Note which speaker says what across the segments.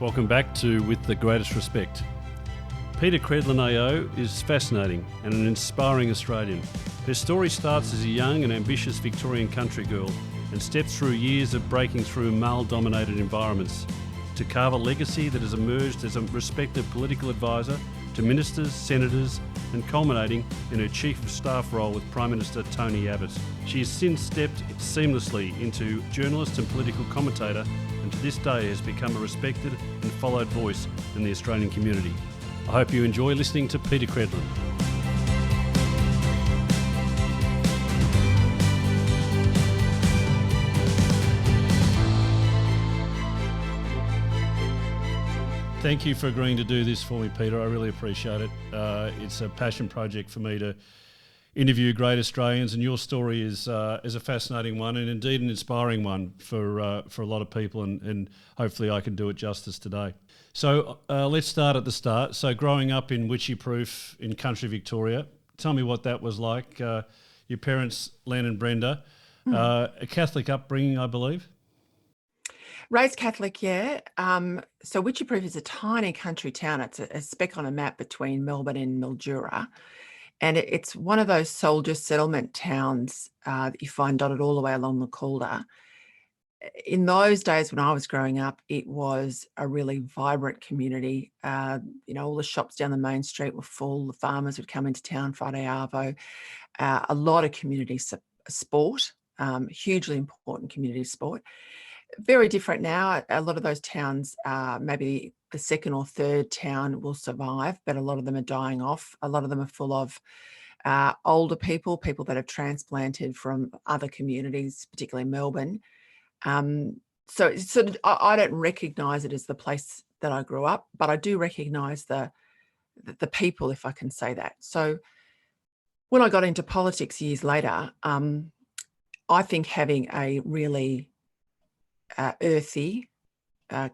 Speaker 1: Welcome back to With the Greatest Respect. Peter Credlin AO is fascinating and an inspiring Australian. Her story starts as a young and ambitious Victorian country girl and steps through years of breaking through male-dominated environments to carve a legacy that has emerged as a respected political advisor to ministers, senators, and culminating in her Chief of Staff role with Prime Minister Tony Abbott. She has since stepped seamlessly into journalist and political commentator, and to this day has become a respected and followed voice in the Australian community. I hope you enjoy listening to Peter Credlin. Thank you for agreeing to do this for me, Peter. I really appreciate it. It's a passion project for me to interview great Australians, and your story is a fascinating one and indeed an inspiring one for a lot of people, and hopefully I can do it justice today. So let's start at the start. So growing up in Witchyproof in country Victoria, tell me what that was like. Your parents, Len and Brenda, a Catholic upbringing, I believe?
Speaker 2: Raised Catholic, yeah. So Witchyproof is a tiny country town. It's a speck on a map between Melbourne and Mildura. And it's one of those soldier settlement towns that you find dotted all the way along the Calder. In those days when I was growing up, it was a really vibrant community. All the shops down the main street were full. The farmers would come into town Friday arvo. A lot of community sport, hugely important community sport. Very different now. A lot of those towns, maybe the second or third town will survive, but a lot of them are dying off. A lot of them are full of older people that have transplanted from other communities, particularly Melbourne. So it's sort of, I don't recognise it as the place that I grew up, but I do recognise the people, if I can say that. So when I got into politics years later, I think having a really earthy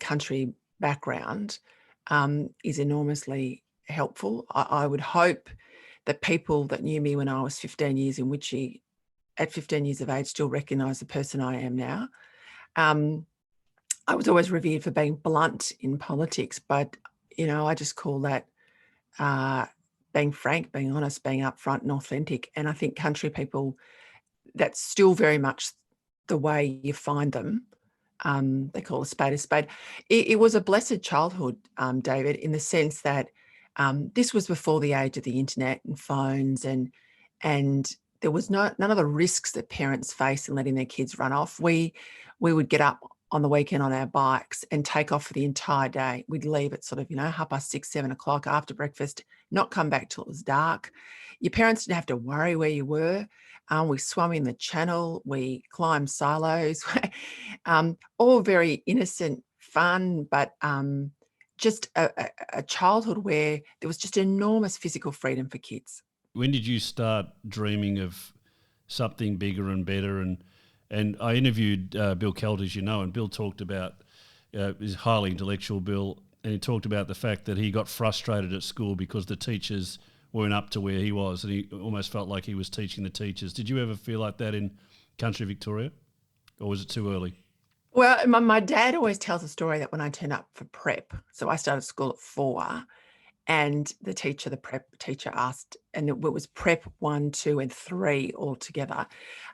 Speaker 2: country background is enormously helpful. I would hope that people that knew me when I was 15 years in Witchy, at 15 years of age, still recognise the person I am now. I was always revered for being blunt in politics, but, I just call that being frank, being honest, being upfront and authentic. And I think country people, that's still very much the way you find them. They call a spade a spade. It was a blessed childhood, David, in the sense that this was before the age of the internet and phones, and there was none of the risks that parents face in letting their kids run off. We would get up on the weekend on our bikes and take off for the entire day. We'd leave at sort of 6:30, 7 o'clock after breakfast, not come back till it was dark. Your parents didn't have to worry where you were. We swam in the channel, we climbed silos, all very innocent fun, but just a childhood where there was just enormous physical freedom for kids.
Speaker 1: When did you start dreaming of something bigger and better? And I interviewed Bill Kelt, as you know, and Bill talked about, he's highly intellectual, Bill, and he talked about the fact that he got frustrated at school because the teachers weren't up to where he was, and he almost felt like he was teaching the teachers. Did you ever feel like that in country Victoria, or was it too early?
Speaker 2: Well, my dad always tells a story that when I turned up for prep, so I started school at 4, and the prep teacher asked, and it was prep 1, 2, and 3 all together,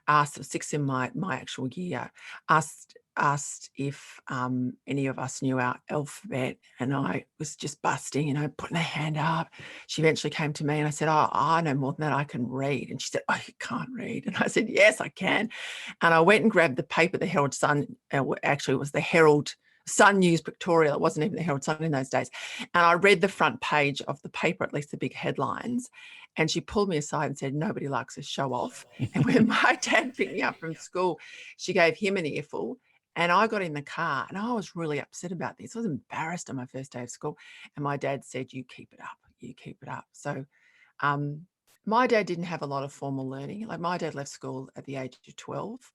Speaker 2: asked, 6 in my actual year, asked if any of us knew our alphabet, and I was just busting, putting a hand up. She eventually came to me and I said, "Oh, I know more than that, I can read." And she said, "Oh, you can't read?" And I said, "Yes, I can." And I went and grabbed the paper, the Herald Sun, actually it was the Herald Sun News Pictorial, it wasn't even the Herald Sun in those days. And I read the front page of the paper, at least the big headlines, and she pulled me aside and said, "Nobody likes a show off." And when my dad picked me up from school, she gave him an earful. And I got in the car and I was really upset about this. I was embarrassed on my first day of school. And my dad said, "You keep it up, you keep it up." So my dad didn't have a lot of formal learning. Like, my dad left school at the age of 12.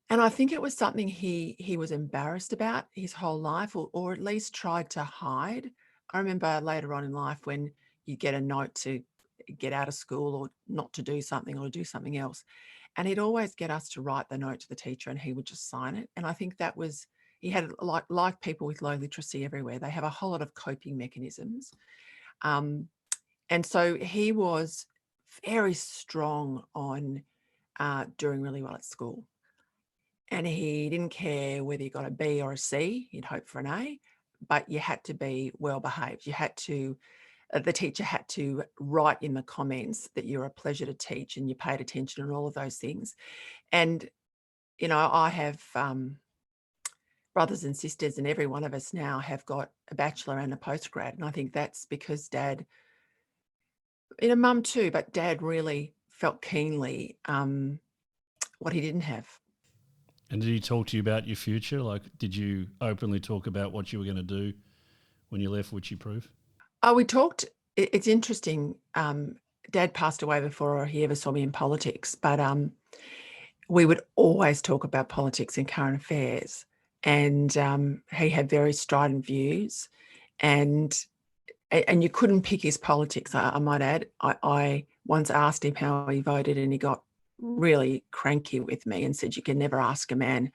Speaker 2: And I think it was something he was embarrassed about his whole life, or at least tried to hide. I remember later on in life when you get a note to get out of school or not to do something or to do something else. And he'd always get us to write the note to the teacher and he would just sign it. And I think that was he had, like people with low literacy everywhere, they have a whole lot of coping mechanisms. And so he was very strong on doing really well at school. And he didn't care whether you got a B or a C, he'd hope for an A, but you had to be well behaved. You had to, the teacher had to write in the comments that you're a pleasure to teach and you paid attention and all of those things. And, you know, I have brothers and sisters, and every one of us now have got a bachelor and a postgrad. And I think that's because Dad, you know, Mum too, but Dad really felt keenly what he didn't have.
Speaker 1: And did he talk to you about your future? Like, did you openly talk about what you were going to do when you left Witchy Proof?
Speaker 2: Oh, we talked. It's interesting. Dad passed away before he ever saw me in politics, but we would always talk about politics and current affairs. And he had very strident views, and you couldn't pick his politics. I might add. I once asked him how he voted, and he got really cranky with me and said, "You can never ask a man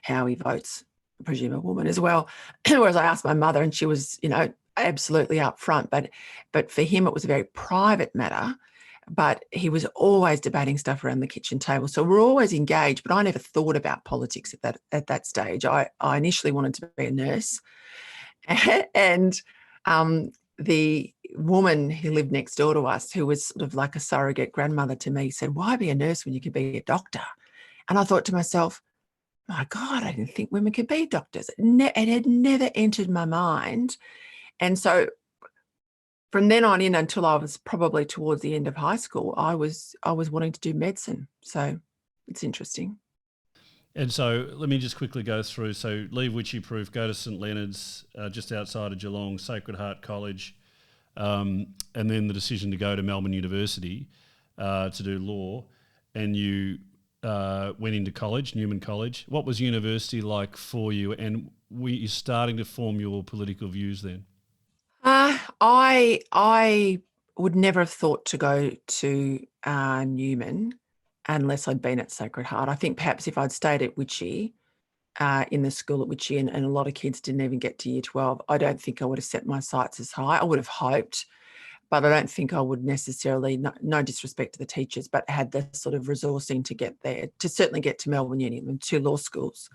Speaker 2: how he votes, I presume a woman as well." Whereas I asked my mother, and she was, you know, absolutely upfront. But for him, it was a very private matter. But he was always debating stuff around the kitchen table. So we're always engaged, but I never thought about politics at that stage. I initially wanted to be a nurse. And the woman who lived next door to us, who was sort of like a surrogate grandmother to me, said, "Why be a nurse when you could be a doctor?" And I thought to myself, my God, I didn't think women could be doctors. It had never entered my mind. And so from then on in until I was probably towards the end of high school, I was wanting to do medicine. So it's interesting.
Speaker 1: And so let me just quickly go through. So leave Witchy Proof, go to St Leonard's, just outside of Geelong, Sacred Heart College, and then the decision to go to Melbourne University to do law. And you went into college, Newman College. What was university like for you? And were you starting to form your political views then?
Speaker 2: I would never have thought to go to Newman unless I'd been at Sacred Heart. I think perhaps if I'd stayed at Witchy, in the school at Witchy, and a lot of kids didn't even get to year 12, I don't think I would have set my sights as high. I would have hoped, but I don't think I would necessarily, no disrespect to the teachers, but had the sort of resourcing to get there, to certainly get to Melbourne Uni and 2 law schools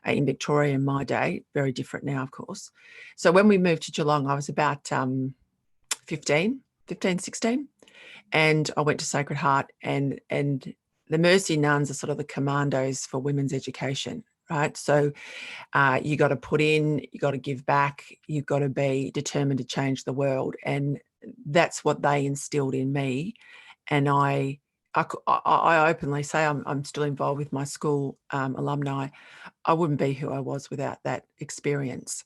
Speaker 2: in Victoria in my day, very different now, of course. So when we moved to Geelong, I was about 15, 16, and I went to Sacred Heart, and the Mercy nuns are sort of the commandos for women's education, right? So you got to put in, you got to give back, you've got to be determined to change the world. And that's what they instilled in me. And I openly say I'm still involved with my school alumni. I wouldn't be who I was without that experience.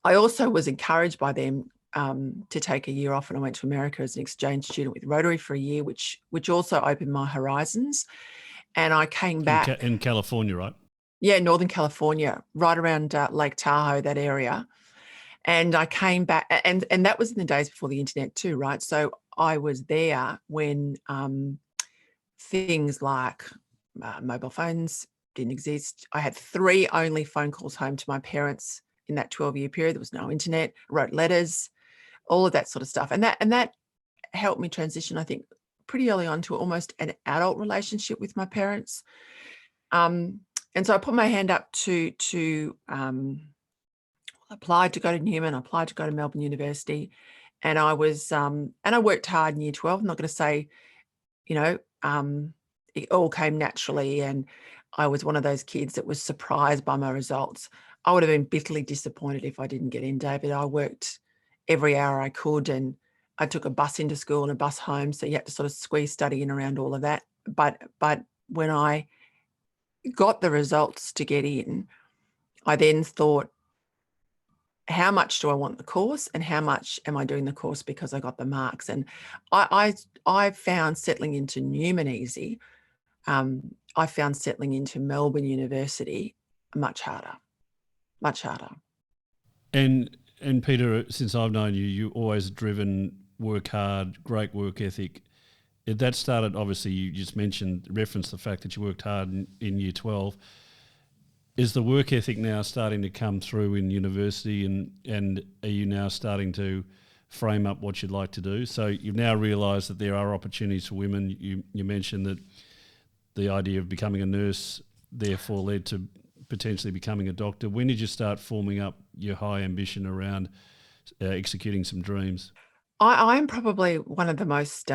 Speaker 2: I also was encouraged by them to take a year off, and I went to America as an exchange student with Rotary for a year, which also opened my horizons. And I came back
Speaker 1: in California, right?
Speaker 2: Yeah, Northern California, right around Lake Tahoe, that area. And I came back, and that was in the days before the internet too, right? So I was there when things like mobile phones didn't exist. I had 3 only phone calls home to my parents in that 12-year period. There was no internet. I wrote letters, all of that sort of stuff, and that helped me transition, I think, pretty early on to almost an adult relationship with my parents. And so I put my hand up to applied to go to Newman, applied to go to Melbourne University, and I was and I worked hard in year 12. I'm not going to say, you know, it all came naturally, and I was one of those kids that was surprised by my results. I would have been bitterly disappointed if I didn't get in, David. I worked every hour I could, and I took a bus into school and a bus home, so you had to sort of squeeze study in around all of that. But when I got the results to get in, I then thought, how much do I want the course, and how much am I doing the course because I got the marks? And I found settling into Newman easy. I found settling into Melbourne University much harder, much harder.
Speaker 1: And Peter, since I've known you, you always driven, work hard, great work ethic. That started, obviously, you just referenced the fact that you worked hard in year 12. Is the work ethic now starting to come through in university, and are you now starting to frame up what you'd like to do? So you've now realised that there are opportunities for women. You mentioned that the idea of becoming a nurse therefore led to potentially becoming a doctor. When did you start forming up your high ambition around executing some dreams?
Speaker 2: I'm probably one of the most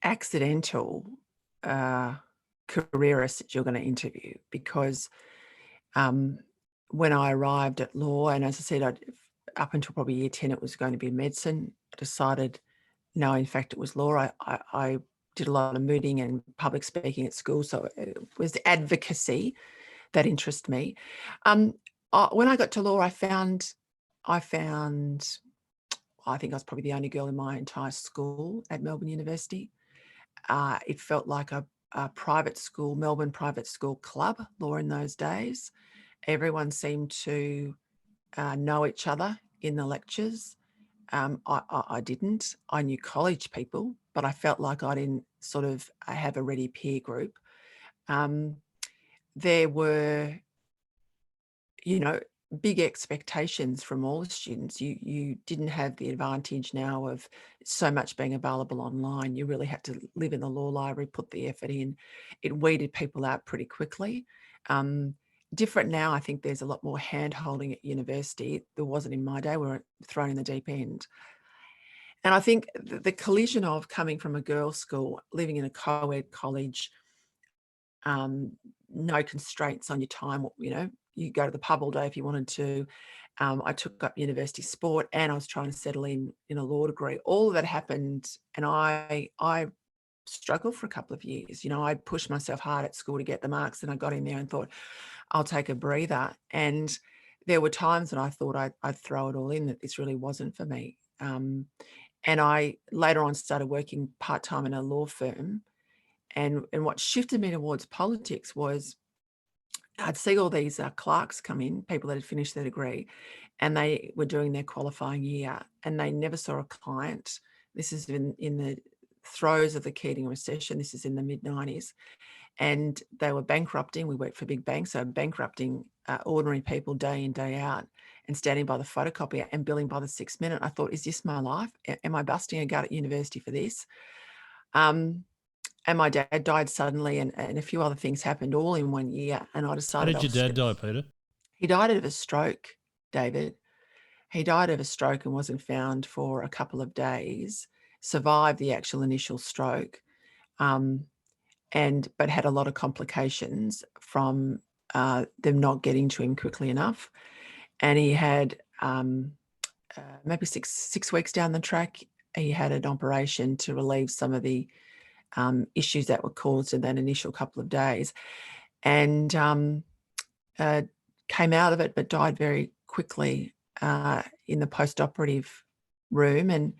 Speaker 2: accidental careerists that you're going to interview, because when I arrived at law, and as I said, up until probably year 10, it was going to be medicine. I decided, no, in fact, it was law. I did a lot of mooting and public speaking at school, so it was advocacy that interested me. When I got to law, I think I was probably the only girl in my entire school at Melbourne University. It felt like a private school, Melbourne private school club, law in those days. Everyone seemed to know each other in the lectures. I didn't. I knew college people, but I felt like I didn't sort of have a ready peer group. There were, big expectations from all the students. You didn't have the advantage now of so much being available online. You really had to live in the law library, put the effort in. It weeded people out pretty quickly. Different now, I think there's a lot more hand-holding at university. There wasn't in my day. We were thrown in the deep end. And I think the collision of coming from a girls' school, living in a co-ed college, no constraints on your time, you go to the pub all day if you wanted to. I took up university sport, and I was trying to settle in a law degree. All of that happened, and I struggled for a couple of years. I pushed myself hard at school to get the marks, and I got in there and thought, I'll take a breather. And there were times that I thought I'd throw it all in, that this really wasn't for me. And I later on started working part-time in a law firm. And what shifted me towards politics was I'd see all these clerks come in, people that had finished their degree, and they were doing their qualifying year, and they never saw a client. This is in the throes of the Keating recession. This is in the mid-90s. And they were bankrupting. We worked for big banks, so bankrupting ordinary people day in, day out, and standing by the photocopier and billing by the 6 minute. I thought, is this my life? Am I busting a gut at university for this? And my dad died suddenly, and a few other things happened all in 1 year. And I decided.
Speaker 1: How did your dad die, Peter?
Speaker 2: He died of a stroke, David. He died of a stroke and wasn't found for a couple of days, survived the actual initial stroke, but had a lot of complications from them not getting to him quickly enough. And he had maybe six weeks down the track, he had an operation to relieve some of the issues that were caused in that initial couple of days, and came out of it, but died very quickly in the post-operative room. And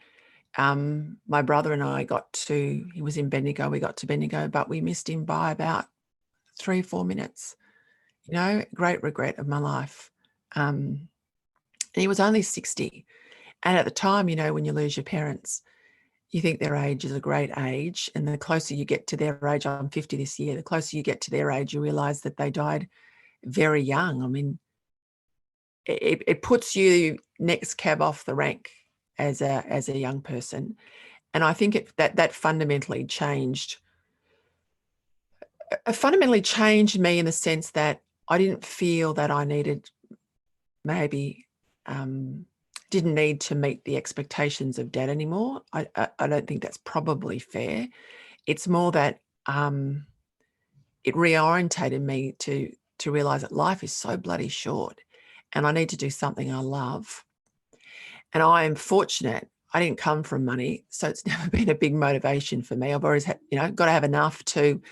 Speaker 2: my brother and I he was in Bendigo, we got to Bendigo, but we missed him by about 3 or 4 minutes. Great regret of my life. And he was only 60. And at the time, when you lose your parents, you think their age is a great age. And the closer you get to their age, I'm 50 this year, the closer you get to their age, you realize that they died very young. I mean, it puts you next cab off the rank as a young person. And I think that fundamentally changed me in the sense that I didn't feel that I needed, maybe didn't need to meet the expectations of dad anymore. I don't think that's probably fair. It's more that it reorientated me to realize that life is so bloody short, and I need to do something I love. And I am fortunate. I didn't come from money, so it's never been a big motivation for me. I've always had, got to have enough to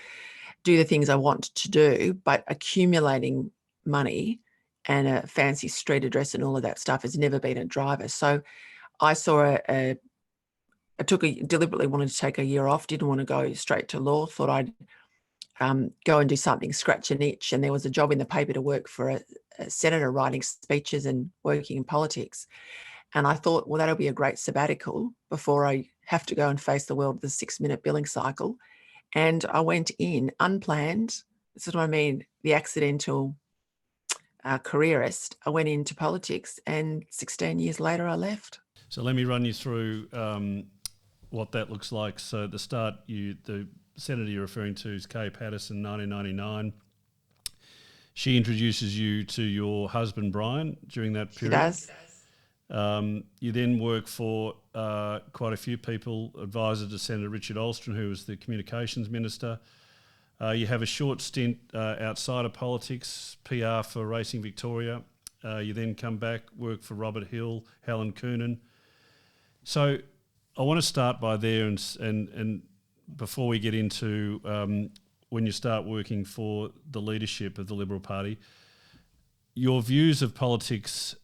Speaker 2: do the things I want to do, but accumulating money and a fancy street address and all of that stuff has never been a driver. So I saw deliberately wanted to take a year off, didn't want to go straight to law, thought I'd go and do something, scratch an itch. And there was a job in the paper to work for a senator writing speeches and working in politics. And I thought, well, that'll be a great sabbatical before I have to go and face the world of the 6 minute billing cycle. And I went in unplanned. This is what I mean, the accidental careerist, I went into politics, and 16 years later I left.
Speaker 1: So let me run you through what that looks like. So at the start, the senator you're referring to is Kay Patterson, 1999. She introduces you to your husband, Brian, during that period.
Speaker 2: She does.
Speaker 1: You then work for quite a few people, advisor to Senator Richard Alston, who was the communications minister. You have a short stint outside of politics, PR for Racing Victoria. You then come back, work for Robert Hill, Helen Coonan. So I want to start by there and before we get into when you start working for the leadership of the Liberal Party, your views of politics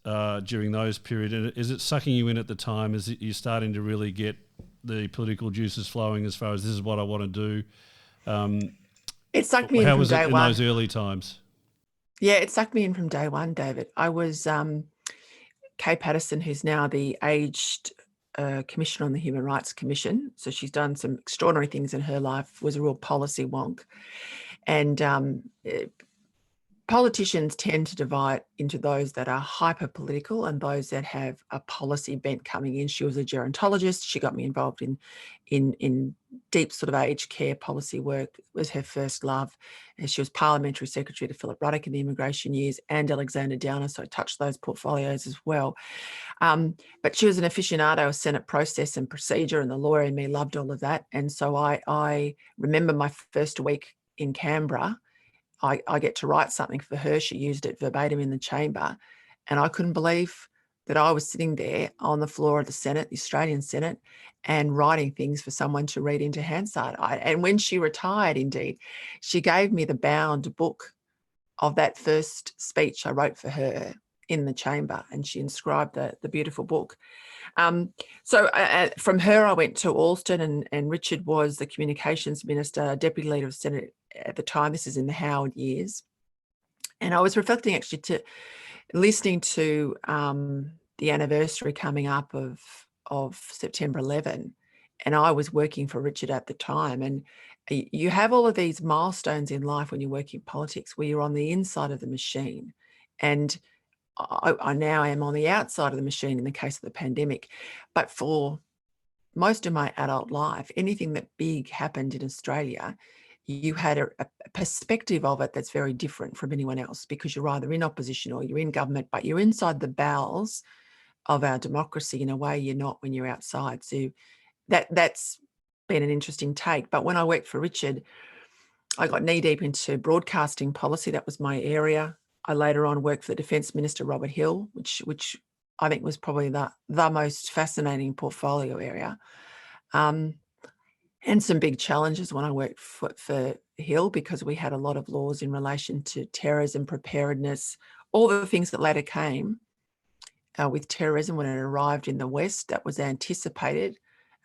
Speaker 1: during those periods, is it sucking you in at the time? Is it you starting to really get the political juices flowing as far as this is what I want to do?
Speaker 2: It sucked me in from day one.
Speaker 1: How was it in those early times?
Speaker 2: Yeah, it sucked me in from day one, David. I was Kay Patterson, who's now the aged Commissioner on the Human Rights Commission. So she's done some extraordinary things in her life, was a real policy wonk. And politicians tend to divide into those that are hyper political and those that have a policy bent coming in. She was a gerontologist. She got me involved in deep sort of aged care policy work. It was her first love. And she was parliamentary secretary to Philip Ruddock in the immigration years and Alexander Downer, so I touched those portfolios as well. But she was an aficionado of Senate process and procedure, and the lawyer in me loved all of that. And so I remember my first week in Canberra, I get to write something for her. She used it verbatim in the chamber. And I couldn't believe that I was sitting there on the floor of the Senate, the Australian Senate, and writing things for someone to read into Hansard. And when she retired, indeed, she gave me the bound book of that first speech I wrote for her in the chamber, and she inscribed the beautiful book. So from her, I went to Alston, and Richard was the communications minister, deputy leader of the Senate at the time. This is in the Howard years. And I was reflecting actually to listening to the anniversary coming up of September 11. And I was working for Richard at the time. And you have all of these milestones in life when you work in politics where you're on the inside of the machine. And I now am on the outside of the machine in the case of the pandemic. But for most of my adult life, anything that big happened in Australia, you had a perspective of it that's very different from anyone else, because you're either in opposition or you're in government, but you're inside the bowels of our democracy in a way you're not when you're outside. So that's been an interesting take. But when I worked for Richard, I got knee deep into broadcasting policy. That was my area. I later on worked for the Defence Minister, Robert Hill, which I think was probably the most fascinating portfolio area. And some big challenges when I worked for Hill, because we had a lot of laws in relation to terrorism, preparedness, all the things that later came with terrorism when it arrived in the West. That was anticipated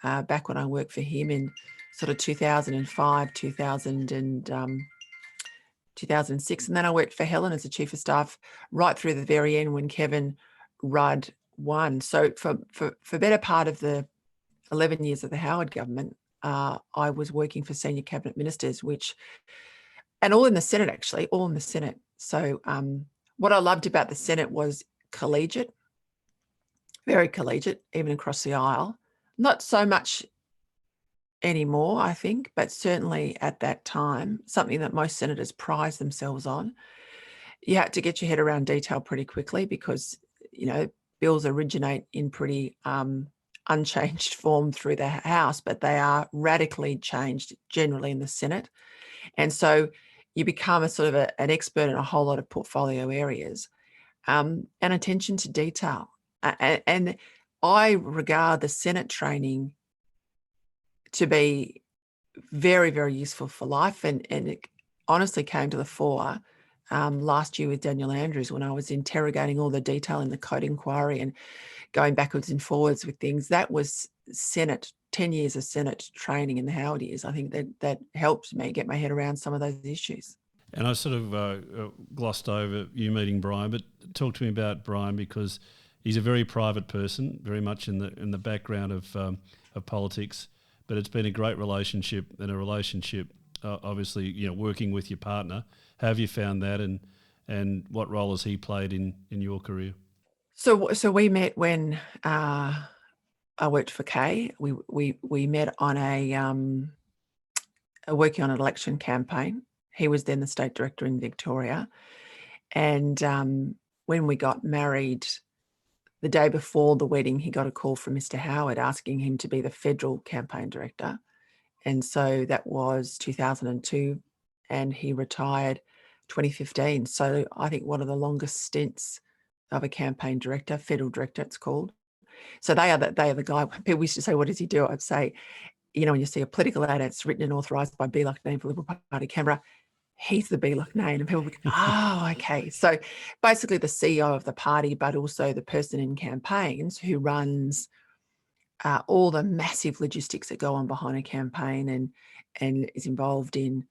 Speaker 2: back when I worked for him in sort of 2005, 2006. And then I worked for Helen as a chief of staff right through the very end when Kevin Rudd won. So for better part of the 11 years of the Howard government, I was working for senior cabinet ministers, and all in the Senate, actually, all in the Senate. So what I loved about the Senate was collegiate, very collegiate, even across the aisle. Not so much anymore, I think, but certainly at that time, something that most senators prize themselves on. You had to get your head around detail pretty quickly because, bills originate in pretty unchanged form through the House, but they are radically changed generally in the Senate. And so you become a sort of an expert in a whole lot of portfolio areas, and attention to detail. And I regard the Senate training to be very, very useful for life. And it honestly came to the fore last year with Daniel Andrews when I was interrogating all the detail in the code inquiry and going backwards and forwards with things. That was Senate, 10 years of Senate training in the Howard years. I think that helped me get my head around some of those issues.
Speaker 1: And I sort of glossed over you meeting Brian, but talk to me about Brian, because he's a very private person, very much in the background of politics. But it's been a great relationship, and a relationship, obviously, working with your partner. How have you found that, and and what role has he played in your career?
Speaker 2: So we met when I worked for Kay. We met on working on an election campaign. He was then the state director in Victoria, and when we got married, the day before the wedding, he got a call from Mr. Howard asking him to be the federal campaign director. And so that was 2002, and he retired 2015. So I think one of the longest stints of a campaign director, federal director, it's called. So they are the guy. People used to say, "What does he do?" I'd say, when you see a political ad, it's written and authorised by BLUC name for Liberal Party Canberra. He's the BLUC name, and people go, "Oh, okay." So basically, the CEO of the party, but also the person in campaigns who runs all the massive logistics that go on behind a campaign, and is involved in,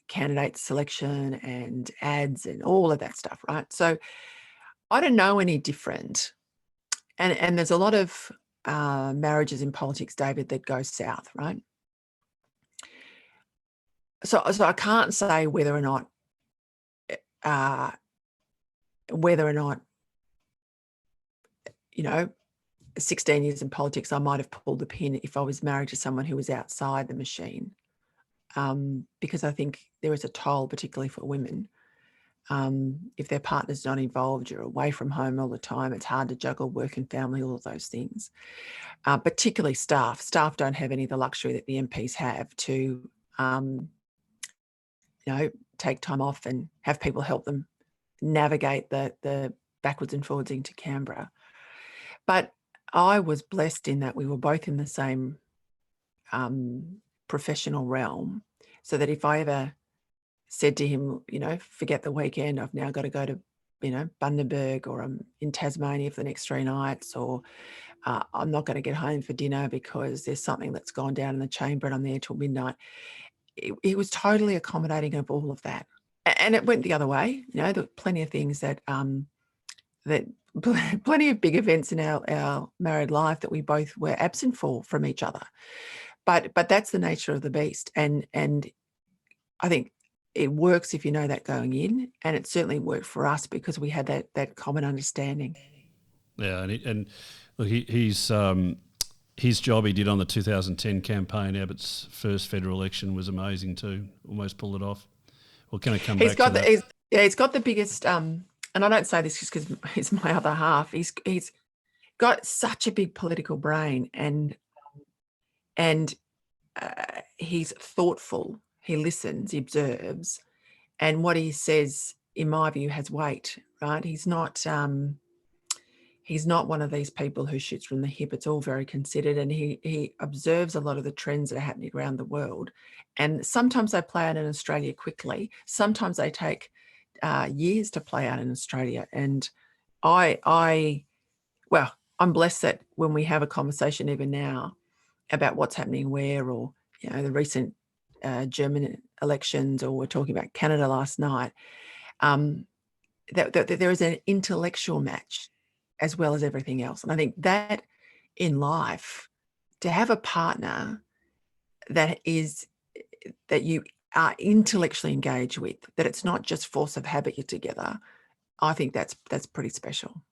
Speaker 2: candidate selection and ads and all of that stuff, right? So I don't know any different. And there's a lot of marriages in politics, David, that go south, right? So I can't say whether or not, uh, 16 years in politics, I might have pulled the pin if I was married to someone who was outside the machine, because I think there is a toll, particularly for women. If their partner's not involved, you're away from home all the time. It's hard to juggle work and family, all of those things. Particularly staff. Staff don't have any of the luxury that the MPs have to, take time off and have people help them navigate the backwards and forwards into Canberra. But I was blessed in that we were both in the same professional realm, so that if I ever said to him, forget the weekend, I've now got to go to, Bundaberg, or I'm in Tasmania for the next 3 nights, or I'm not going to get home for dinner because there's something that's gone down in the chamber and I'm there till midnight. He was totally accommodating of all of that. And it went the other way. There were plenty of things that plenty of big events in our married life that we both were absent from each other. But that's the nature of the beast. And I think it works if you know that going in, and it certainly worked for us because we had that common understanding.
Speaker 1: Yeah, and look, his job he did on the 2010 campaign, Abbott's first federal election, was amazing too. Almost pulled it off. Well, can I come back to that?
Speaker 2: He's got the biggest, and I don't say this just because he's my other half. He's got such a big political brain, and he's thoughtful. He listens, he observes, and what he says, in my view, has weight. Right? He's not one of these people who shoots from the hip. It's all very considered, and he observes a lot of the trends that are happening around the world. And sometimes they play out in Australia quickly. Sometimes they take years to play out in Australia. And I'm blessed that when we have a conversation, even now, about what's happening where, or the recent German elections, or we're talking about Canada last night, that there is an intellectual match as well as everything else. And I think that in life, to have a partner that you are intellectually engaged with, that it's not just force of habit you're together, I think that's pretty special.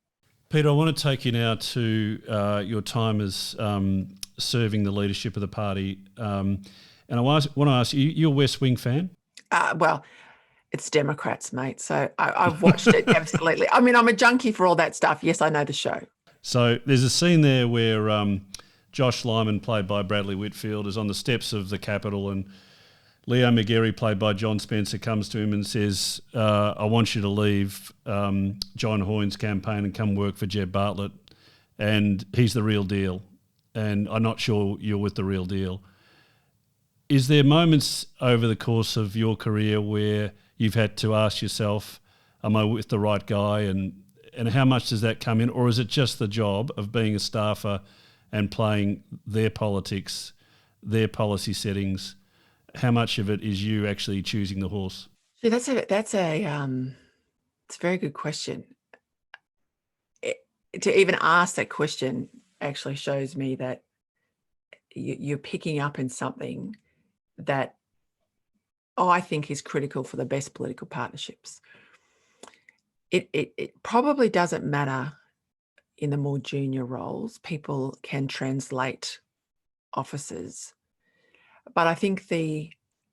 Speaker 1: Peter, I want to take you now to your time as serving the leadership of the party. And I want to ask you, you're a West Wing fan?
Speaker 2: Well, it's Democrats, mate. So I've watched it, absolutely. I mean, I'm a junkie for all that stuff. Yes, I know the show.
Speaker 1: So there's a scene there where Josh Lyman, played by Bradley Whitfield, is on the steps of the Capitol, and Leo McGarry, played by John Spencer, comes to him and says, I want you to leave John Hoyne's campaign and come work for Jeb Bartlett. And he's the real deal. And I'm not sure you're with the real deal. Is there moments over the course of your career where you've had to ask yourself, am I with the right guy? And how much does that come in? Or is it just the job of being a staffer and playing their politics, their policy settings? How much of it is you actually choosing the horse?
Speaker 2: See, it's a very good question. To even ask that question actually shows me that you're picking up in something that I think is critical for the best political partnerships. It probably doesn't matter in the more junior roles. People can translate officers. But I think the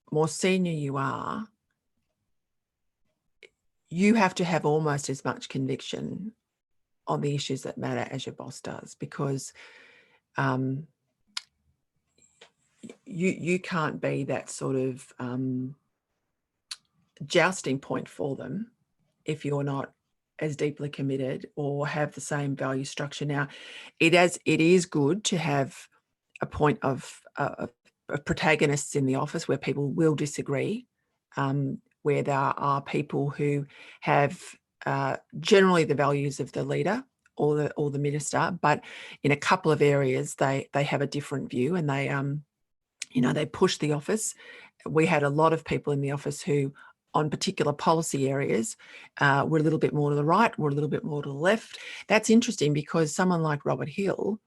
Speaker 2: more senior you are, you have to have almost as much conviction on the issues that matter as your boss does, because you can't be that sort of jousting point for them if you're not as deeply committed or have the same value structure. Now, it is good to have a point of protagonists in the office where people will disagree, where there are people who have generally the values of the leader or the minister, but in a couple of areas they have a different view, and they push the office. We had a lot of people in the office who, on particular policy areas, were a little bit more to the right, were a little bit more to the left. That's interesting because someone like Robert Hill,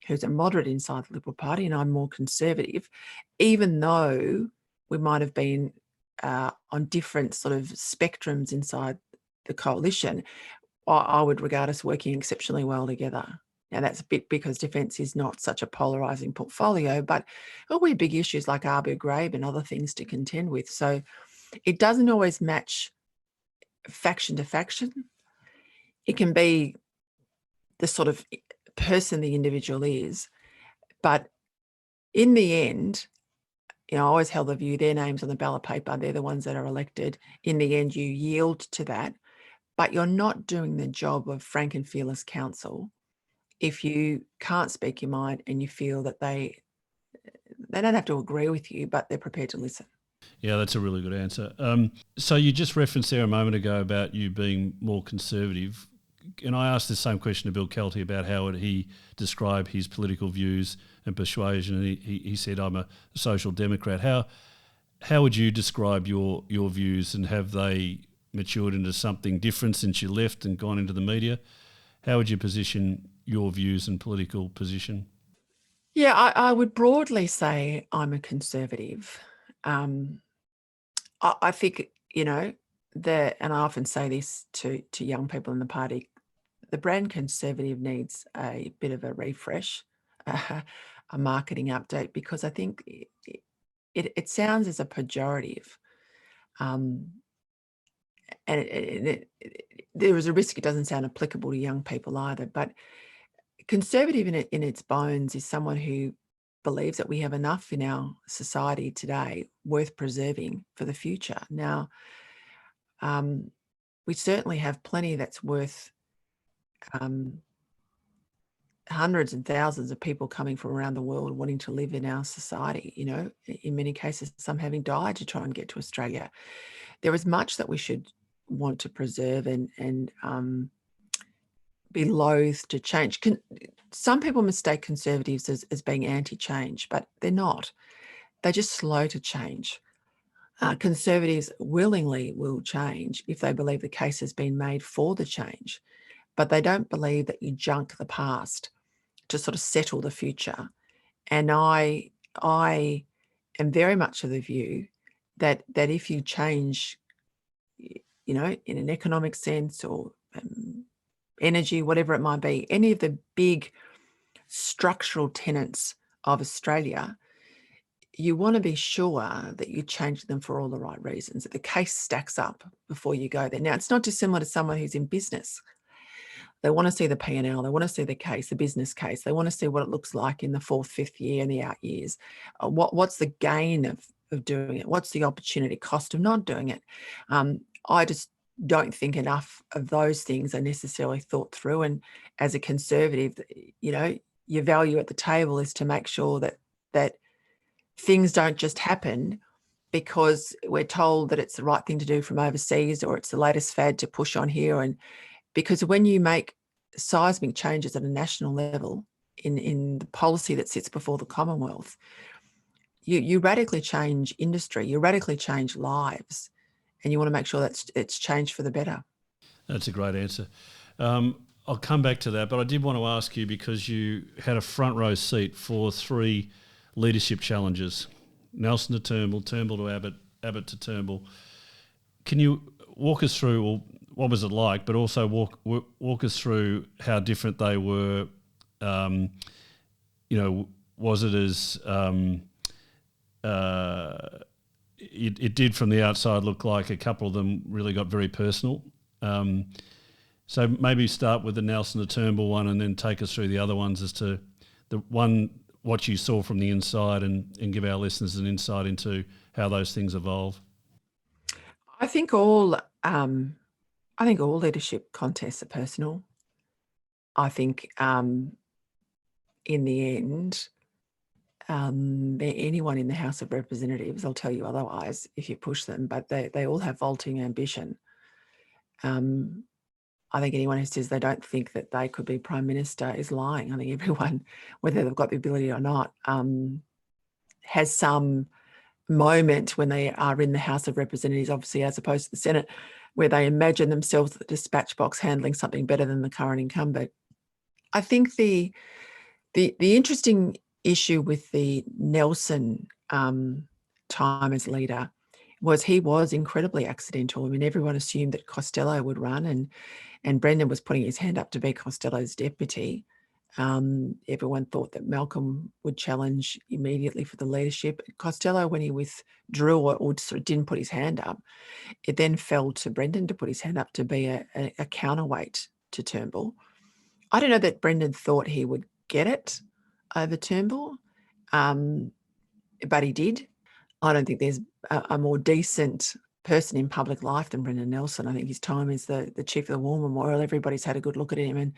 Speaker 2: who's a moderate inside the Liberal Party, and I'm more conservative, even though we might have been on different sort of spectrums inside the coalition, I would regard us working exceptionally well together. Now, that's a bit because defence is not such a polarising portfolio, but we have big issues like Abu Ghraib and other things to contend with. So it doesn't always match faction to faction. It can be the sort of person the individual is, but in the end, I always held the view their names on the ballot paper, they're the ones that are elected. In the end, you yield to that, but you're not doing the job of frank and fearless counsel if you can't speak your mind and you feel that they don't have to agree with you, but they're prepared to listen.
Speaker 1: Yeah, that's a really good answer. So you just referenced there a moment ago about you being more conservative. And I asked the same question to Bill Kelty about how would he describe his political views and persuasion, and he said, I'm a social democrat. How would you describe your views, and have they matured into something different since you left and gone into the media? How would you position your views and political position?
Speaker 2: Yeah, I would broadly say I'm a conservative. I think, and I often say this to young people in the party, the brand conservative needs a bit of a refresh, a marketing update, because I think it sounds as a pejorative. And there is a risk it doesn't sound applicable to young people either. But conservative in its bones is someone who believes that we have enough in our society today worth preserving for the future. Now, we certainly have plenty that's worth hundreds and thousands of people coming from around the world wanting to live in our society, in many cases, some having died to try and get to Australia. There is much that we should want to preserve and be loath to change. Some people mistake conservatives as being anti-change, but they're not. They're just slow to change. Conservatives willingly will change if they believe the case has been made for the change, but they don't believe that you junk the past to sort of settle the future. And I am very much of the view that if you change, in an economic sense or energy, whatever it might be, any of the big structural tenets of Australia, you want to be sure that you change them for all the right reasons, that the case stacks up before you go there. Now, it's not dissimilar to someone who's in business. They want to see the P&L, they want to see the case, the business case, they want to see what it looks like in the fourth, fifth year and the out years. What's the gain of doing it? What's the opportunity cost of not doing it? I just don't think enough of those things are necessarily thought through. And as a conservative, your value at the table is to make sure that things don't just happen because we're told that it's the right thing to do from overseas, or it's the latest fad to push on here. And because when you make seismic changes at a national level in the policy that sits before the Commonwealth, you radically change industry, you radically change lives, and you want to make sure that it's changed for the better.
Speaker 1: That's a great answer. I'll come back to that, but I did want to ask you, because you had a front row seat for 3 leadership challenges: Nelson to Turnbull, Turnbull to Abbott, Abbott to Turnbull. Can you walk us through what was it like, but also walk us through how different they were. Was it as it did from the outside look like a couple of them really got very personal. So maybe start with the Nelson to Turnbull one and then take us through the other ones as to the one, what you saw from the inside and give our listeners an insight into how those things evolve.
Speaker 2: I think all leadership contests are personal. I think in the end, anyone in the House of Representatives, I'll tell you otherwise if you push them, but they all have vaulting ambition. I think anyone who says they don't think that they could be Prime Minister is lying. I think everyone, whether they've got the ability or not, has some moment when they are in the House of Representatives, obviously, as opposed to the Senate, where they imagine themselves at the dispatch box handling something better than the current incumbent. I think the interesting issue with the Nelson time as leader was he was incredibly accidental. I mean, everyone assumed that Costello would run, and Brendan was putting his hand up to be Costello's deputy. Everyone thought that Malcolm would challenge immediately for the leadership. Costello, when he withdrew or sort of didn't put his hand up, it then fell to Brendan to put his hand up to be a counterweight to Turnbull. I don't know that Brendan thought he would get it over Turnbull, but he did. I don't think there's a more decent person in public life than Brendan Nelson. I think his time as the chief of the War Memorial, everybody's had a good look at him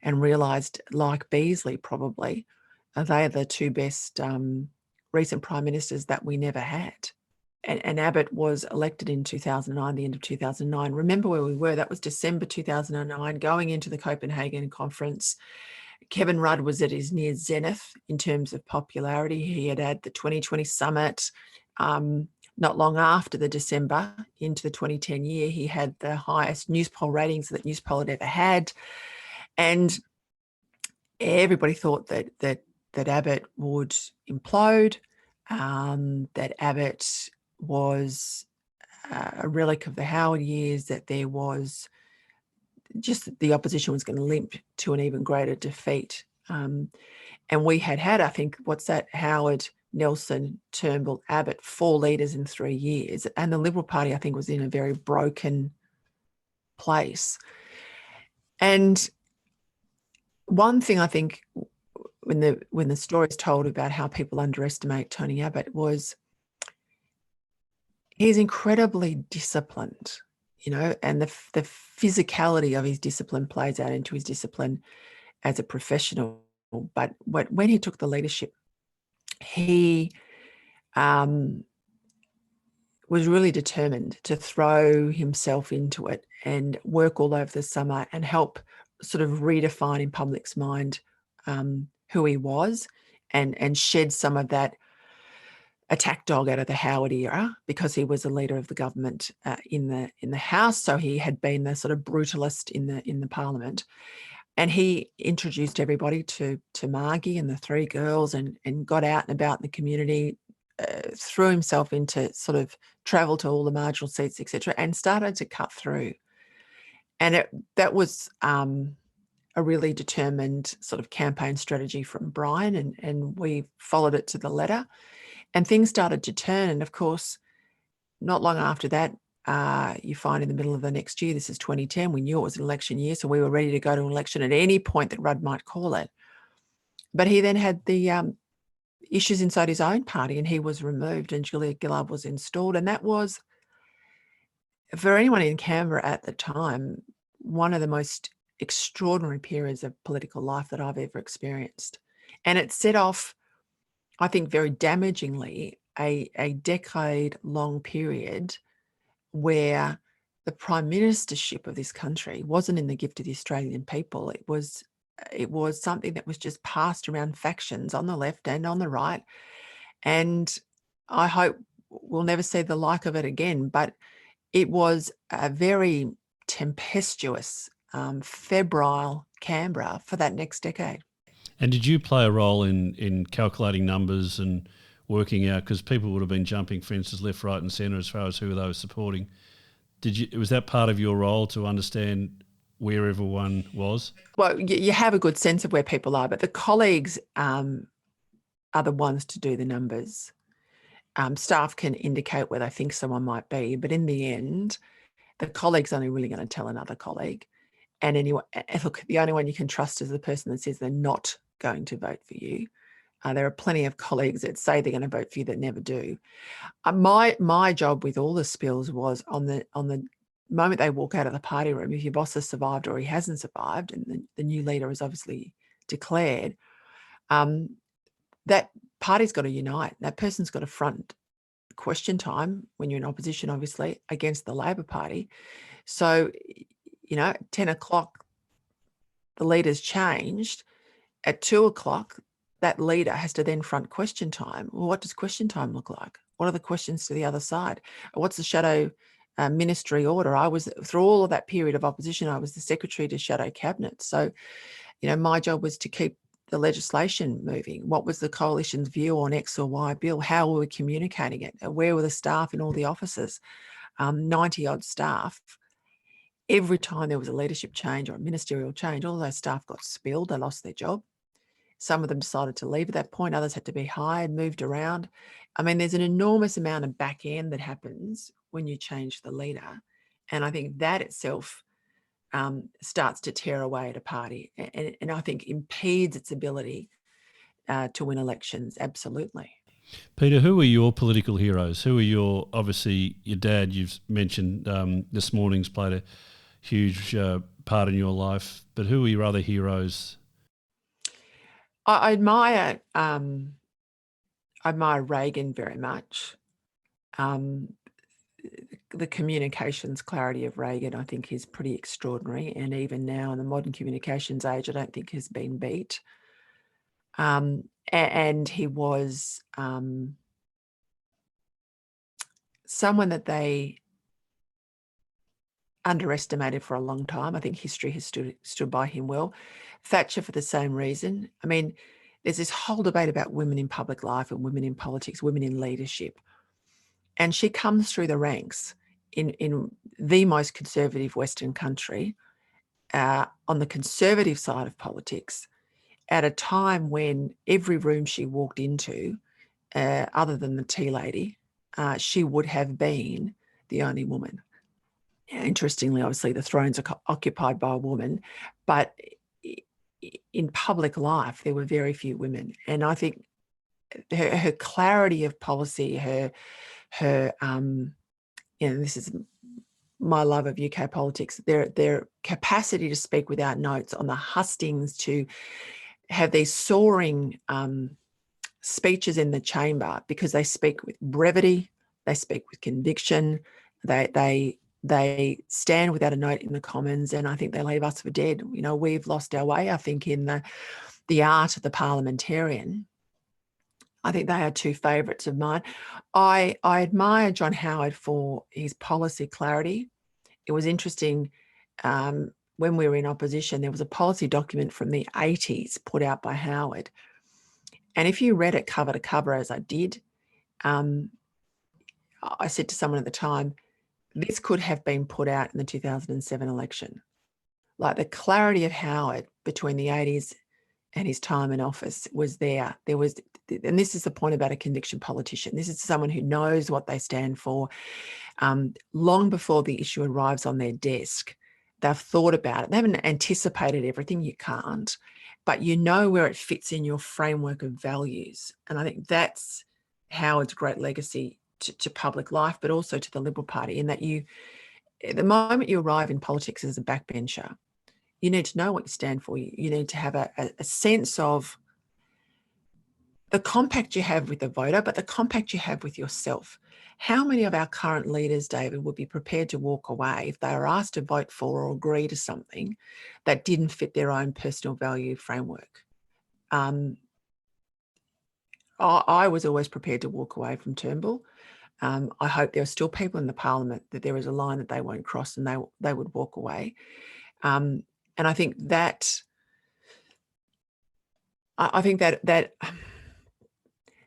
Speaker 2: and realised, like Beazley probably, they are the two best recent prime ministers that we never had. And Abbott was elected in 2009, the end of 2009. Remember where we were? That was December 2009, going into the Copenhagen conference. Kevin Rudd was at his near zenith in terms of popularity. He had the 2020 summit. Not long after the December, into the 2010 year, he had the highest news poll ratings that news poll had ever had. And everybody thought that Abbott would implode, that Abbott was a relic of the Howard years, that there was just the opposition was going to limp to an even greater defeat. And we had, I think, Howard, Nelson, Turnbull, Abbott, 4 leaders in 3 years. And the Liberal Party, I think, was in a very broken place. And one thing I think when the story is told about how people underestimate Tony Abbott was he's incredibly disciplined, and the physicality of his discipline plays out into his discipline as a professional. But when he took the leadership, he was really determined to throw himself into it and work all over the summer and help sort of redefine in public's mind who he was and shed some of that attack dog out of the Howard era, because he was a leader of the government in the House. So he had been the sort of brutalist in the Parliament. And he introduced everybody to Margie and the 3 girls and got out and about in the community, threw himself into sort of travel to all the marginal seats, etc., and started to cut through. And that was a really determined sort of campaign strategy from Brian, and we followed it to the letter. And things started to turn. And of course, not long after that, you find in the middle of the next year, this is 2010, we knew it was an election year, so we were ready to go to an election at any point that Rudd might call it. But he then had the issues inside his own party, and he was removed, and Julia Gillard was installed. And that was, for anyone in Canberra at the time, one of the most extraordinary periods of political life that I've ever experienced. And it set off, I think, very damagingly, a decade-long period where the prime ministership of this country wasn't in the gift of the Australian people. It was something that was just passed around factions on the left and on the right. And I hope we'll never see the like of it again. But it was a very tempestuous, febrile Canberra for that next decade.
Speaker 1: And did you play a role in calculating numbers and working out, because people would have been jumping fences left, right and centre as far as who they were supporting. Was that part of your role to understand where everyone was?
Speaker 2: Well, you have a good sense of where people are, but the colleagues are the ones to do the numbers. Staff can indicate where they think someone might be, but in the end, the colleague's only really going to tell another colleague. And anyway, look, the only one you can trust is the person that says they're not going to vote for you. There are plenty of colleagues that say they're going to vote for you that never do. My job with all the spills was on the moment they walk out of the party room, if your boss has survived or he hasn't survived, and the new leader is obviously declared, that party's got to unite. That person's got to front question time when you're in opposition, obviously, against the Labor Party. So, 10 o'clock, the leader's changed. At 2 o'clock, that leader has to then front question time. Well, what does question time look like? What are the questions to the other side? What's the shadow ministry order? I was, through all of that period of opposition, I was the secretary to shadow cabinet. So, my job was to keep the legislation moving. What was the coalition's view on X or Y bill? How were we communicating it? Where were the staff in all the offices? 90 odd staff. Every time there was a leadership change or a ministerial change, all those staff got spilled. They lost their job. Some of them decided to leave at that point. Others had to be hired, moved around. I mean, there's an enormous amount of back end that happens when you change the leader. And I think that itself starts to tear away at a party and I think impedes its ability to win elections. Absolutely.
Speaker 1: Peter, who are your political heroes? Who are obviously your dad, you've mentioned this morning's played a huge part in your life, but who are your other heroes?
Speaker 2: I admire Reagan very much. The communications clarity of Reagan, I think, is pretty extraordinary. And even now in the modern communications age, I don't think has been beat. And he was someone that they underestimated for a long time. I think history has stood by him well. Thatcher for the same reason. I mean, there's this whole debate about women in public life and women in politics, women in leadership. And she comes through the ranks in the most conservative Western country, on the conservative side of politics, at a time when every room she walked into, other than the tea lady, she would have been the only woman. Interestingly, obviously, the thrones are occupied by a woman, but in public life, there were very few women. And I think her clarity of policy, her this is my love of UK politics, their capacity to speak without notes on the hustings, to have these soaring speeches in the chamber because they speak with brevity, they speak with conviction, they stand without a note in the Commons, and I think they leave us for dead. We've lost our way, I think, in the art of the parliamentarian. I think they are two favourites of mine. I admire John Howard for his policy clarity. It was interesting, when we were in opposition, there was a policy document from the 80s put out by Howard. And if you read it cover to cover, as I did, I said to someone at the time, this could have been put out in the 2007 election. Like, the clarity of Howard between the 80s and his time in office was there. There was, and this is the point about a conviction politician. This is someone who knows what they stand for. Long before the issue arrives on their desk, they've thought about it. They haven't anticipated everything. You can't, but you know where it fits in your framework of values. And I think that's Howard's great legacy to public life, but also to the Liberal Party, in that the moment you arrive in politics as a backbencher, you need to know what you stand for. You need to have a sense of the compact you have with the voter, but the compact you have with yourself. How many of our current leaders, David, would be prepared to walk away if they were asked to vote for or agree to something that didn't fit their own personal value framework? I was always prepared to walk away from Turnbull. I hope there are still people in the parliament that there is a line that they won't cross and they would walk away. And I think that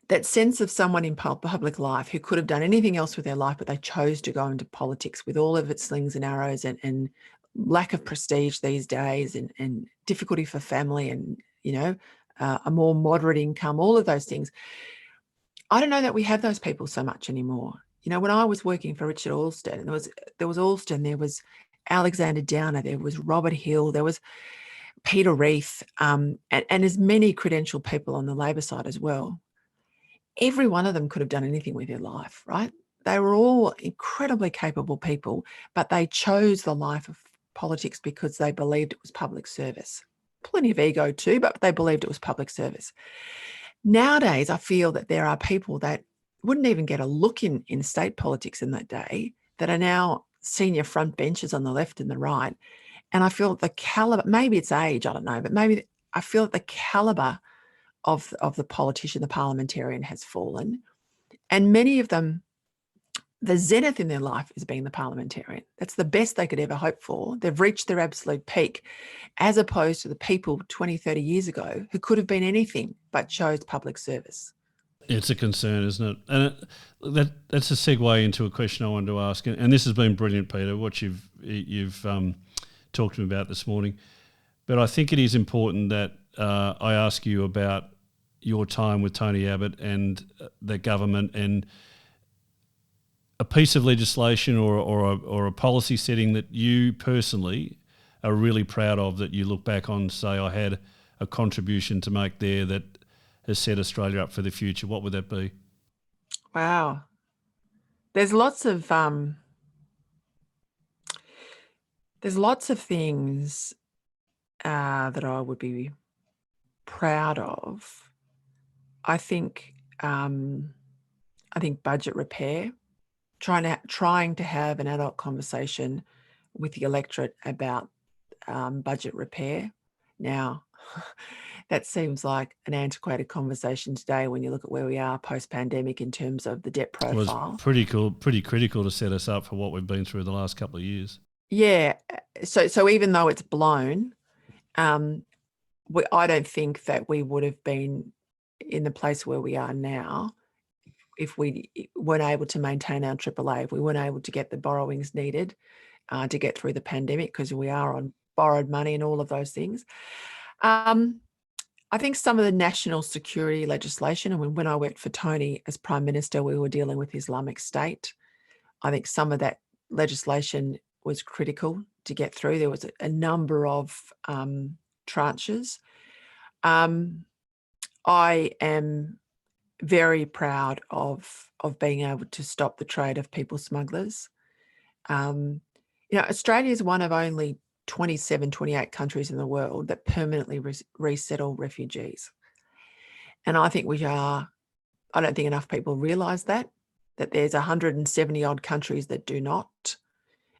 Speaker 2: that sense of someone in public life who could have done anything else with their life, but they chose to go into politics with all of its slings and arrows and lack of prestige these days and difficulty for family and, a more moderate income, all of those things. I don't know that we have those people so much anymore. When I was working for Richard Alston, there was Alston, there was Alexander Downer, there was Robert Hill, there was Peter Reith, and as many credentialed people on the Labor side as well. Every one of them could have done anything with their life, right? They were all incredibly capable people, but they chose the life of politics because they believed it was public service. Plenty of ego too, but they believed it was public service. Nowadays, I feel that there are people that wouldn't even get a look in state politics in that day that are now senior front benches on the left and the right. And I feel the caliber, maybe it's age, I don't know, but maybe I feel that the caliber of the politician, the parliamentarian has fallen. And many of them, the zenith in their life is being the parliamentarian. That's the best they could ever hope for. They've reached their absolute peak, as opposed to the people 20, 30 years ago who could have been anything but chose public service.
Speaker 1: It's a concern, isn't it? And that's a segue into a question I wanted to ask. And this has been brilliant, Peter, what you've talked to me about this morning. But I think it is important that I ask you about your time with Tony Abbott and the government, and a piece of legislation or a policy setting that you personally are really proud of, that you look back on and say, I had a contribution to make there that has set Australia up for the future. What would that be?
Speaker 2: Wow. There's lots of things that I would be proud of. I think budget repair, trying to have an adult conversation with the electorate about budget repair. Now, that seems like an antiquated conversation today when you look at where we are post-pandemic in terms of the debt profile.
Speaker 1: It was pretty critical to set us up for what we've been through the last couple of years.
Speaker 2: Yeah. So even though it's blown, I don't think that we would have been in the place where we are now if we weren't able to maintain our AAA, if we weren't able to get the borrowings needed to get through the pandemic, because we are on borrowed money and all of those things. I think some of the national security legislation, and when I worked for Tony as Prime Minister, we were dealing with Islamic State. I think some of that legislation was critical to get through. There was a number of tranches. I am very proud of being able to stop the trade of people smugglers. Australia is one of only 27, 28 countries in the world that permanently resettle refugees. And I think I don't think enough people realise that there's 170 odd countries that do not,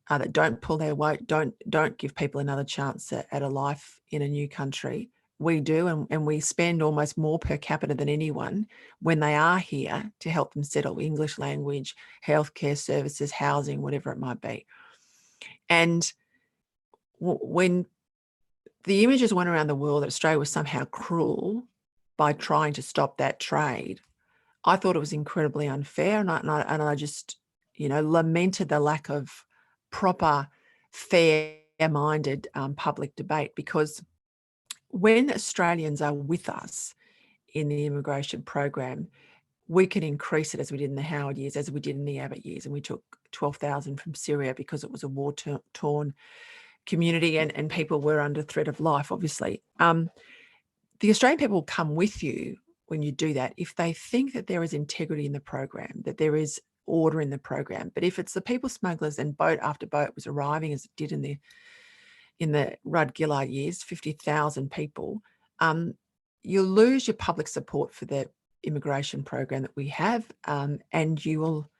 Speaker 2: that don't pull their weight, don't give people another chance at a life in a new country. We do, and we spend almost more per capita than anyone when they are here to help them settle: English language, healthcare services, housing, whatever it might be. And when the images went around the world that Australia was somehow cruel by trying to stop that trade, I thought it was incredibly unfair, and I just, lamented the lack of proper, fair-minded public debate, because when Australians are with us in the immigration program, we can increase it, as we did in the Howard years, as we did in the Abbott years, and we took 12,000 from Syria because it was a war-torn community and people were under threat of life, obviously. The Australian people will come with you when you do that if they think that there is integrity in the program, that there is order in the program. But if it's the people smugglers and boat after boat was arriving, as it did in the Rudd Gillard years, 50,000 people, you'll lose your public support for the immigration program that we have, and you will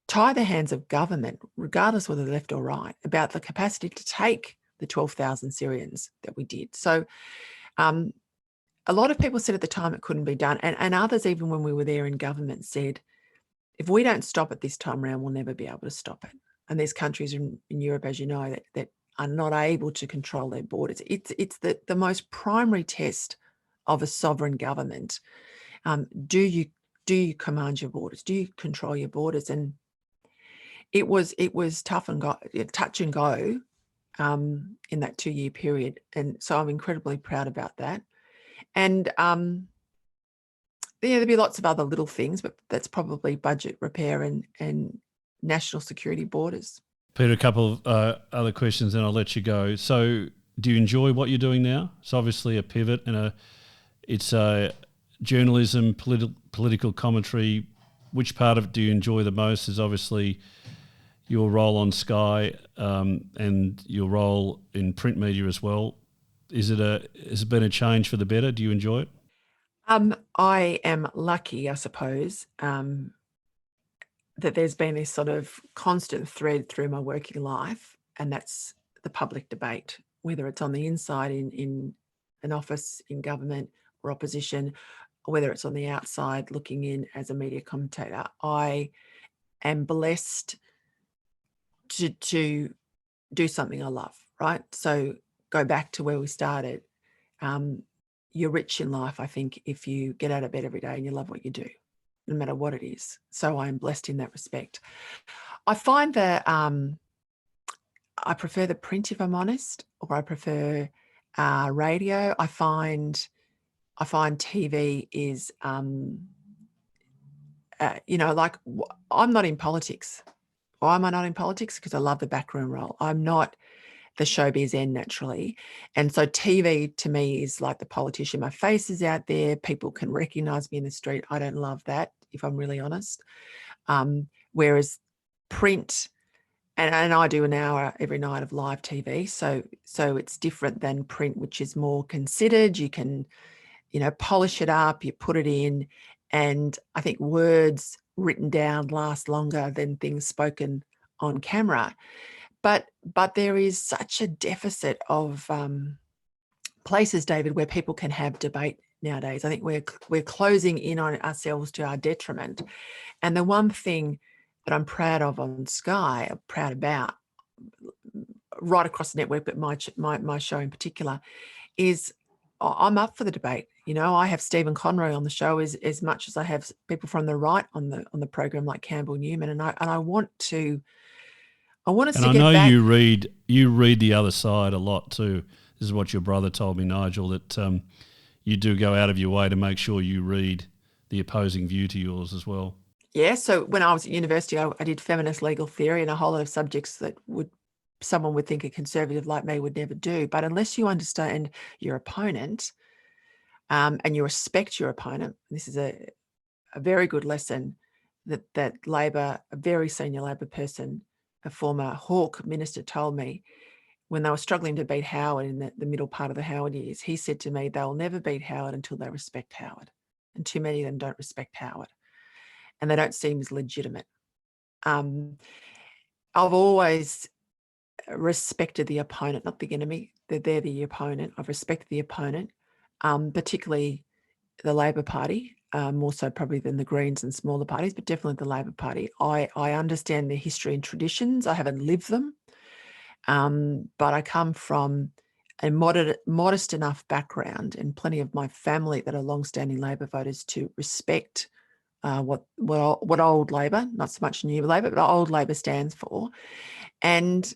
Speaker 2: tie the hands of government, regardless whether they're left or right, about the capacity to take the 12,000 Syrians that we did. So a lot of people said at the time it couldn't be done, and others, even when we were there in government, said, if we don't stop it this time around, we'll never be able to stop it. And there's countries in Europe, as you know, that are not able to control their borders. It's the most primary test of a sovereign government. Do you do you command your borders? Do you control your borders? And it was touch and go in that 2-year period. And so I'm incredibly proud about that. And there'll be lots of other little things, but that's probably budget repair and national security borders.
Speaker 1: Peter, a couple of other questions, then I'll let you go. So, do you enjoy what you're doing now? It's obviously a pivot, and it's journalism, political commentary. Which part of it do you enjoy the most? Is obviously your role on Sky and your role in print media as well. Has it been a change for the better? Do you enjoy it?
Speaker 2: I am lucky, I suppose, that there's been this sort of constant thread through my working life, and that's the public debate, whether it's on the inside in an office, in government or opposition, or whether it's on the outside looking in as a media commentator. I am blessed to do something I love, right? So go back to where we started. You're rich in life, I think, if you get out of bed every day and you love what you do, no matter what it is. So I'm blessed in that respect. I find that I prefer the print, if I'm honest, or I prefer radio. I find TV is, I'm not in politics. Why am I not in politics? Because I love the backroom role. I'm not the showbiz end naturally. And so TV to me is like the politician. My face is out there. People can recognize me in the street. I don't love that, if I'm really honest. Whereas print, and I do an hour every night of live TV. So it's different than print, which is more considered. You can, polish it up, you put it in. And I think words written down last longer than things spoken on camera. But there is such a deficit of places, David, where people can have debate nowadays. I think we're closing in on ourselves to our detriment. And the one thing that I'm proud of on Sky, I'm proud about right across the network, but my show in particular, is I'm up for the debate. I have Stephen Conroy on the show as much as I have people from the right on the program like Campbell Newman, and I want us
Speaker 1: and
Speaker 2: to
Speaker 1: I
Speaker 2: get
Speaker 1: know
Speaker 2: back.
Speaker 1: you read the other side a lot too. This is what your brother told me, Nigel, that you do go out of your way to make sure you read the opposing view to yours as well.
Speaker 2: Yeah, so when I was at university, I did feminist legal theory and a whole lot of subjects that someone would think a conservative like me would never do. But unless you understand your opponent and you respect your opponent, this is a very good lesson that Labor, a very senior Labor person, a former Hawke minister, told me when they were struggling to beat Howard in the middle part of the Howard years. He said to me, they'll never beat Howard until they respect Howard. And too many of them don't respect Howard. And they don't see him as legitimate. I've always respected the opponent, not the enemy. They're the opponent. I've respected the opponent, particularly the Labor Party, more so probably than the Greens and smaller parties, but definitely the Labor Party. I understand their history and traditions. I haven't lived them, but I come from a modest enough background and plenty of my family that are long-standing Labor voters to respect what old Labor, not so much new Labor, but old Labor stands for. And,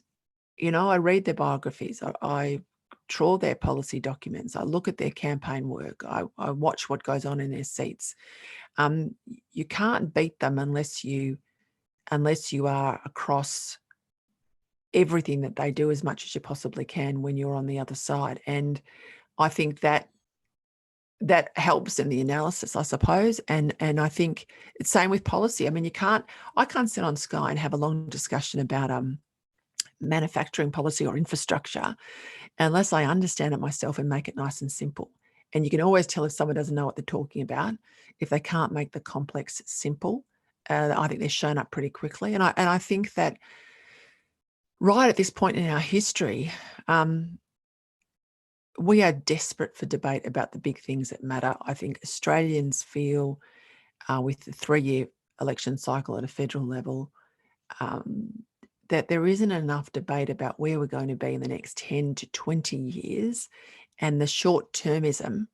Speaker 2: I read their biographies. I trawl their policy documents. I look at their campaign work. I watch what goes on in their seats. You can't beat them unless you are across everything that they do as much as you possibly can when you're on the other side. And I think that helps in the analysis, I suppose. And I think it's same with policy. I mean, I can't sit on Sky and have a long discussion about manufacturing policy or infrastructure unless I understand it myself and make it nice and simple. And you can always tell if someone doesn't know what they're talking about. If they can't make the complex simple, I think they're shown up pretty quickly. And I think that right at this point in our history, we are desperate for debate about the big things that matter. I think Australians feel with the 3-year election cycle at a federal level that there isn't enough debate about where we're going to be in the next 10 to 20 years. And the short-termism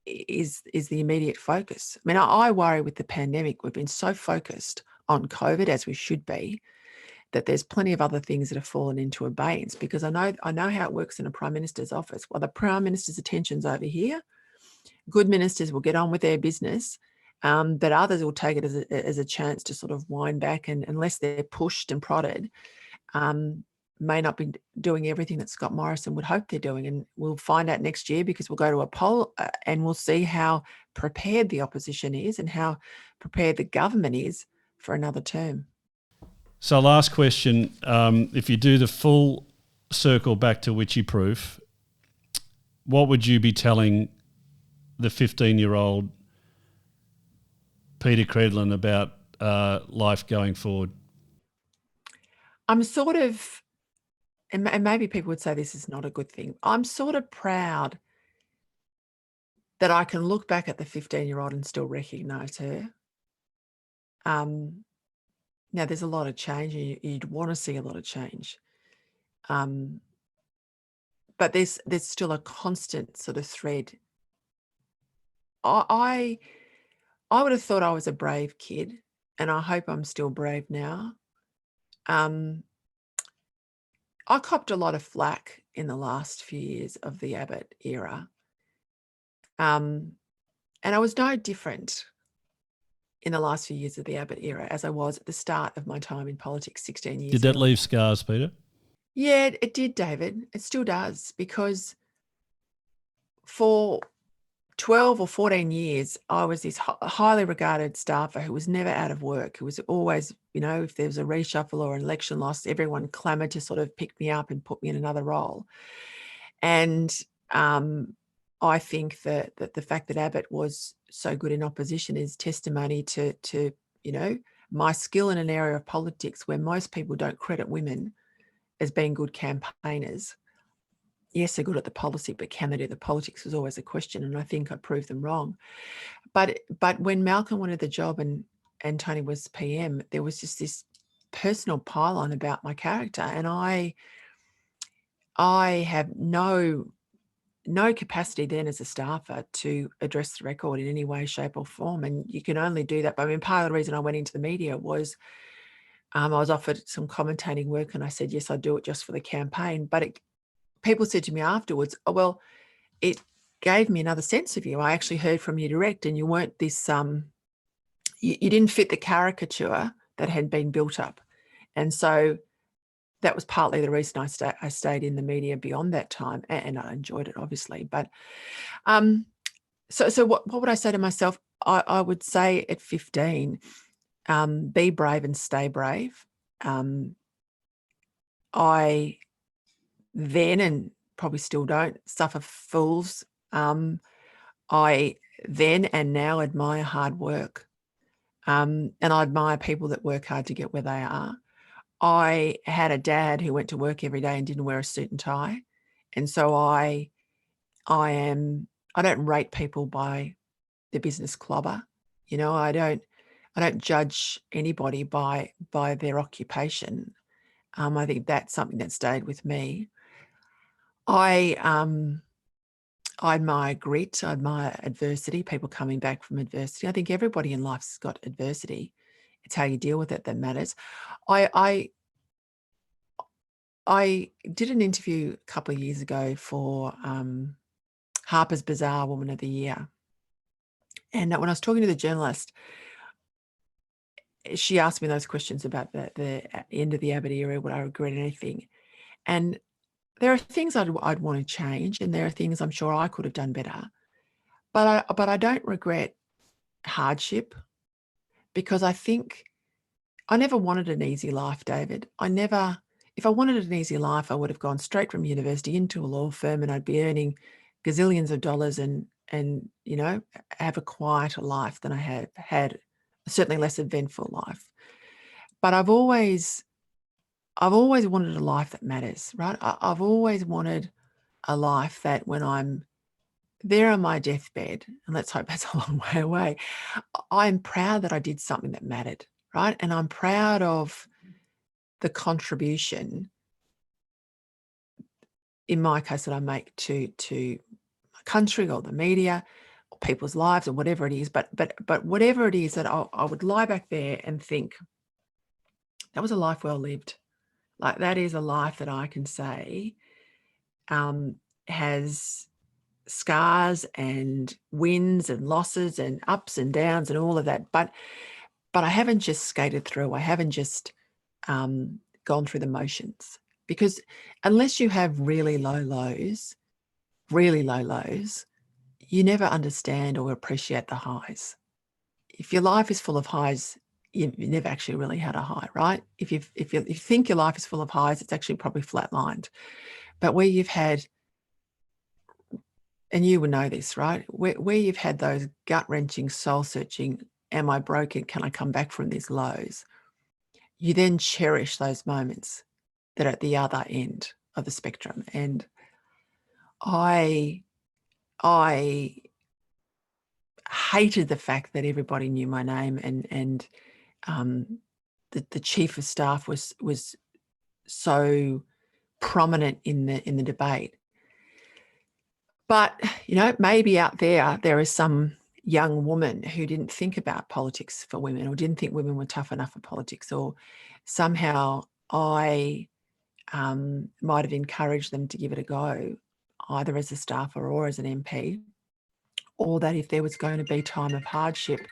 Speaker 2: is the immediate focus. I mean, I worry with the pandemic, we've been so focused on COVID, as we should be, that there's plenty of other things that have fallen into abeyance, because I know how it works in a Prime Minister's office. Well, the Prime Minister's attention's over here. Good ministers will get on with their business, but others will take it as a chance to sort of wind back, and unless they're pushed and prodded, may not be doing everything that Scott Morrison would hope they're doing. And we'll find out next year, because we'll go to a poll and we'll see how prepared the opposition is and how prepared the government is for another term.
Speaker 1: So last question, if you do the full circle back to Witchy Proof, what would you be telling the 15-year-old Peter Credlin about life going forward?
Speaker 2: I'm sort of, and maybe people would say this is not a good thing, I'm sort of proud that I can look back at the 15-year-old and still recognise her. Now, there's a lot of change, and you'd want to see a lot of change. But there's still a constant sort of thread. I would have thought I was a brave kid, and I hope I'm still brave now. I copped a lot of flack in the last few years of the Abbott era. And I was no different in the last few years of the Abbott era as I was at the start of my time in politics 16 years ago.
Speaker 1: Did that leave scars, Peter?
Speaker 2: Yeah, it did, David. It still does, because for 12 or 14 years, I was this highly regarded staffer who was never out of work, who was always, if there was a reshuffle or an election loss, everyone clamoured to sort of pick me up and put me in another role. And I think that the fact that Abbott was so good in opposition is testimony to my skill in an area of politics where most people don't credit women as being good campaigners. Yes, they're good at the policy, but can they do the politics was always a question, and I think I proved them wrong. But when Malcolm wanted the job and Tony was PM, there was just this personal pile-on about my character, and I have no capacity then as a staffer to address the record in any way, shape or form. And you can only do that. But I mean, part of the reason I went into the media was I was offered some commentating work, and I said, yes, I'd do it just for the campaign. But people said to me afterwards, oh, well, it gave me another sense of you. I actually heard from you direct, and you weren't this, you didn't fit the caricature that had been built up. And so that was partly the reason I stayed in the media beyond that time, and I enjoyed it, obviously. But so what would I say to myself? I would say at 15, be brave and stay brave. I then, and probably still don't, suffer fools. I then and now admire hard work. And I admire people that work hard to get where they are. I had a dad who went to work every day and didn't wear a suit and tie. And so I don't rate people by their business clobber. I don't judge anybody by their occupation. I think that's something that stayed with me. I admire grit. I admire adversity, people coming back from adversity. I think everybody in life's got adversity. It's how you deal with it that matters. I did an interview a couple of years ago for Harper's Bazaar Woman of the Year. And when I was talking to the journalist, she asked me those questions about the end of the Abbott era, would I regret anything? And there are things I'd want to change, and there are things I'm sure I could have done better. But I don't regret hardship, because I think I never wanted an easy life, David. If I wanted an easy life, I would have gone straight from university into a law firm, and I'd be earning gazillions of dollars and have a quieter life than I have had, certainly less eventful life. But I've always wanted a life that matters, right? I've always wanted a life that when I'm there on my deathbed, and let's hope that's a long way away, I'm proud that I did something that mattered, right? And I'm proud of the contribution, in my case, that I make to my country or the media, people's lives or whatever it is, but whatever it is, that I would lie back there and think, that was a life well lived. Like, that is a life that I can say has scars and wins and losses and ups and downs and all of that. But I haven't just skated through. I haven't just gone through the motions, because unless you have really low lows, you never understand or appreciate the highs. If your life is full of highs, you've never actually really had a high, right? If you think your life is full of highs, it's actually probably flatlined. But where you've had, and you would know this, right? Where you've had those gut-wrenching, soul-searching, am I broken? Can I come back from these lows? You then cherish those moments that are at the other end of the spectrum. And I hated the fact that everybody knew my name, and the chief of staff was so prominent in the debate. But, maybe out there is some young woman who didn't think about politics for women, or didn't think women were tough enough for politics, or somehow I might have encouraged them to give it a go, either as a staffer or as an MP, or that if there was going to be time of hardship,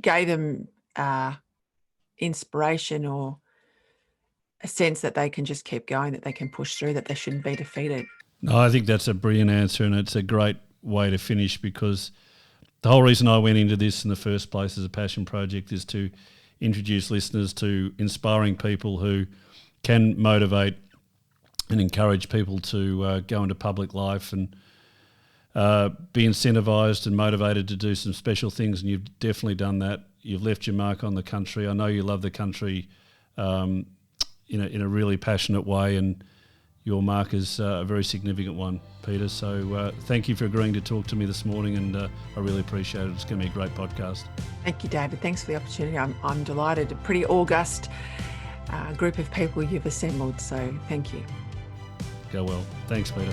Speaker 2: gave them inspiration or a sense that they can just keep going, that they can push through, that they shouldn't be defeated.
Speaker 1: No, I think that's a brilliant answer, and it's a great way to finish, because the whole reason I went into this in the first place as a passion project is to introduce listeners to inspiring people who can motivate and encourage people to go into public life and be incentivised and motivated to do some special things. And you've definitely done that. You've left your mark on the country. I know you love the country in a really passionate way, and your mark is a very significant one, Peter. So thank you for agreeing to talk to me this morning, and I really appreciate it. It's going to be a great podcast.
Speaker 2: Thank you, David. Thanks for the opportunity. I'm delighted. A pretty august group of people you've assembled, so thank you.
Speaker 1: Go well. Thanks, Peter.